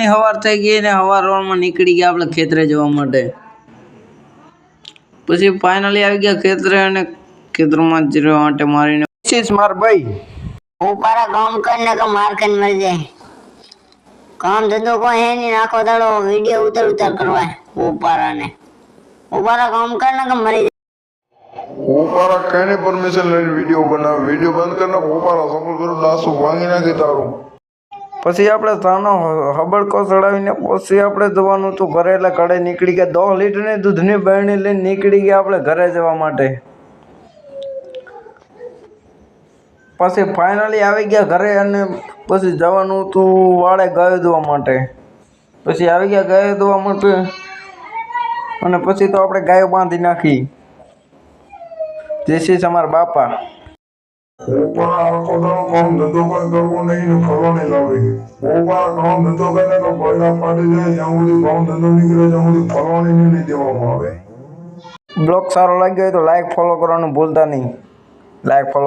ની હવાર થઈ ગઈ ને હવારમાં નીકળી ગયા આપણે ખેતરે જવા માટે। પછી ફાઇનલી આવી ગયા ખેતરે અને ખેતરમાં જ આંટે મારીને શીશ માર ભાઈ ઉપારા કામ કરને કે માર ખાઈને મરી જાય। કામ ધંધો કોઈ હે નહીં, આખો દાડો વિડિયો ઉતાર કરવા ઉપારાને। ઉપારા કામ કરને કે મરી જાય। ઉપારા કઈને પરમિશન લઈને વિડિયો બનાવે, વિડિયો બંધ કરીને ઉપારા સફળ કરો લાસુ ભાંગી નાખી તારું। પછી આપણે તાનો હબડકો ચડાવીને પછી આપણે જવાનું હતું ઘરે। એટલે ઘરે નીકળી ગયા 10 લીટરની દૂધની બરણી લઈને નીકળી ગયા આપણે ઘરે જવા માટે। પછી ફાઇનલી આવી ગયા ઘરે અને પછી જવાનું હતું વાળે ગાયો દોવા માટે। પછી આવી ગયા ગાયો દોવા માટે અને પછી તો આપણે ગાયો બાંધી નાખી। જેસી અમારા બાપા ઉપારા આખો દાડો કામ ધંધો કોઈ કરવો નહીં ને ફરવા નહીં લાવી। ઉપારા કામ ધંધો કરીને તો પૈસા ફાટી જાય, જ્યાં સુધી કામ ધંધો નીકળે ત્યાં સુધી ફરવાની નહીં દેવામાં આવે। બ્લોગ સારો લાગ્યો હોય તો લાઈક ફોલો કરવાનું ભૂલતા નહીં। Like follow